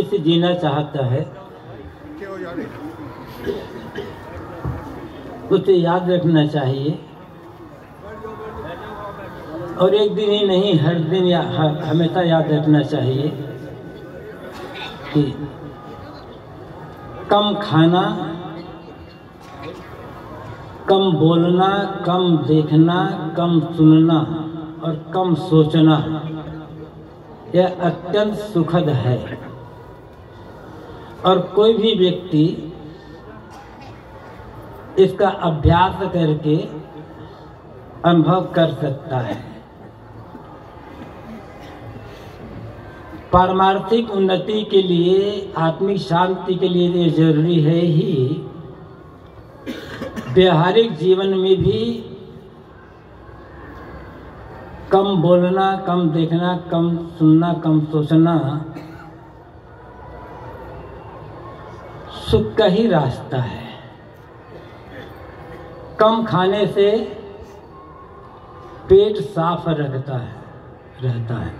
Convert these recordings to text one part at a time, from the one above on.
से जीना चाहता है उसे याद रखना चाहिए, और एक दिन ही नहीं हर दिन या हमेशा याद रखना चाहिए कि कम खाना, कम बोलना, कम देखना, कम सुनना और कम सोचना यह अत्यंत सुखद है, और कोई भी व्यक्ति इसका अभ्यास करके अनुभव कर सकता है। पारमार्थिक उन्नति के लिए, आत्मिक शांति के लिए ये जरूरी है ही, व्यवहारिक जीवन में भी कम बोलना, कम देखना, कम सुनना, कम सोचना सुख का ही रास्ता है। कम खाने से पेट साफ रहता है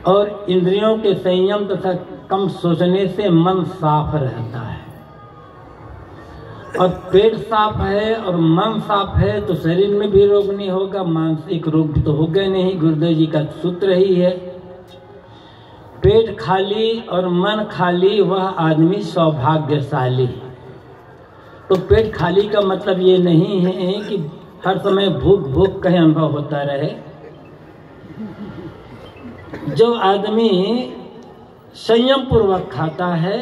और इंद्रियों के संयम तथा कम सोचने से मन साफ रहता है, और पेट साफ है और मन साफ है तो शरीर में भी रोग नहीं होगा, मानसिक रोग तो होगा नहीं। गुरुदेव जी का सूत्र ही है, पेट खाली और मन खाली वह आदमी सौभाग्यशाली। तो पेट खाली का मतलब ये नहीं है कि हर समय भूख कहीं अनुभव होता रहे। जो आदमी संयम पूर्वक खाता है,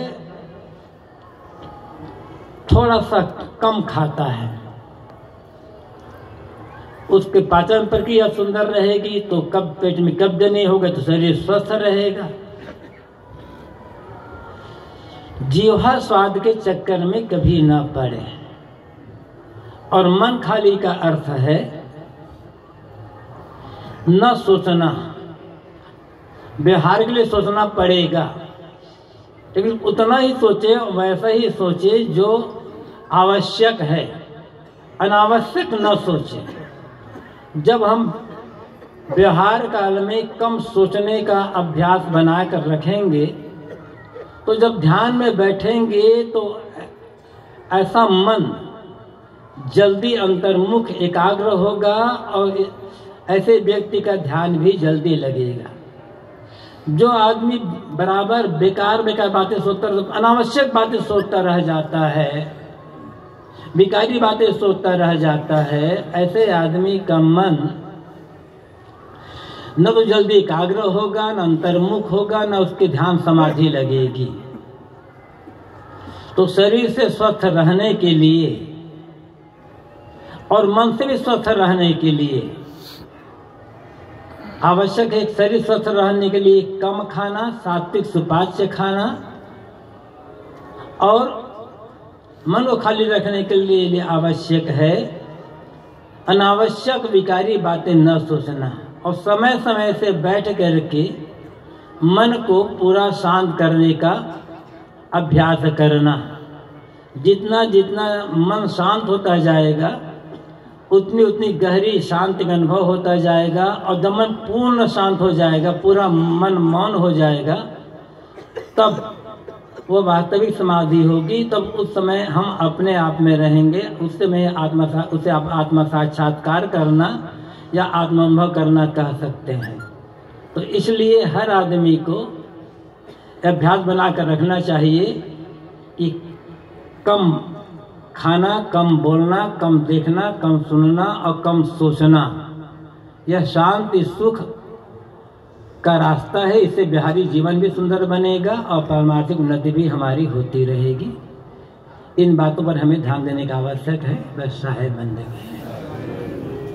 थोड़ा सा कम खाता है, उसके पाचन प्रक्रिया सुंदर रहेगी तो कब पेट में कब्ज नहीं होगा तो शरीर स्वस्थ रहेगा। जीवा स्वाद के चक्कर में कभी ना पड़े। और मन खाली का अर्थ है न सोचना। व्यवहार के लिए सोचना पड़ेगा, लेकिन उतना ही सोचे, वैसा ही सोचे जो आवश्यक है, अनावश्यक न सोचे। जब हम व्यवहार काल में कम सोचने का अभ्यास बनाकर रखेंगे तो जब ध्यान में बैठेंगे तो ऐसा मन जल्दी अंतर्मुख एकाग्र होगा और ऐसे व्यक्ति का ध्यान भी जल्दी लगेगा। जो आदमी बराबर बेकार बातें सोचता, अनावश्यक बातें सोचता रह जाता है, बेकारी बातें सोचता रह जाता है, ऐसे आदमी का मन न तो जल्दी एकाग्र होगा, न अंतर्मुख होगा, न उसके ध्यान समाधि लगेगी। तो शरीर से स्वस्थ रहने के लिए और मन से भी स्वस्थ रहने के लिए आवश्यक है, शरीर स्वस्थ रहने के लिए कम खाना, सात्विक सुपाच्य खाना, और मन को खाली रखने के लिए आवश्यक है अनावश्यक विकारी बातें न सोचना, और समय समय से बैठ करके मन को पूरा शांत करने का अभ्यास करना। जितना जितना मन शांत होता जाएगा उतनी उतनी गहरी शांति का अनुभव होता जाएगा, और जब मन पूर्ण शांत हो जाएगा, पूरा मन मौन हो जाएगा, तब वो वास्तविक समाधि होगी। तब उस समय हम अपने आप में रहेंगे। उस समय उसे आप आत्मा साक्षात्कार करना या आत्मानुभव करना कह सकते हैं। तो इसलिए हर आदमी को अभ्यास बनाकर रखना चाहिए कि कम खाना, कम बोलना, कम देखना, कम सुनना और कम सोचना, यह शांति सुख का रास्ता है। इससे व्यवहारिक जीवन भी सुंदर बनेगा और पारमार्थिक उन्नति भी हमारी होती रहेगी। इन बातों पर हमें ध्यान देने का आवश्यक है। बस साहेब बंदे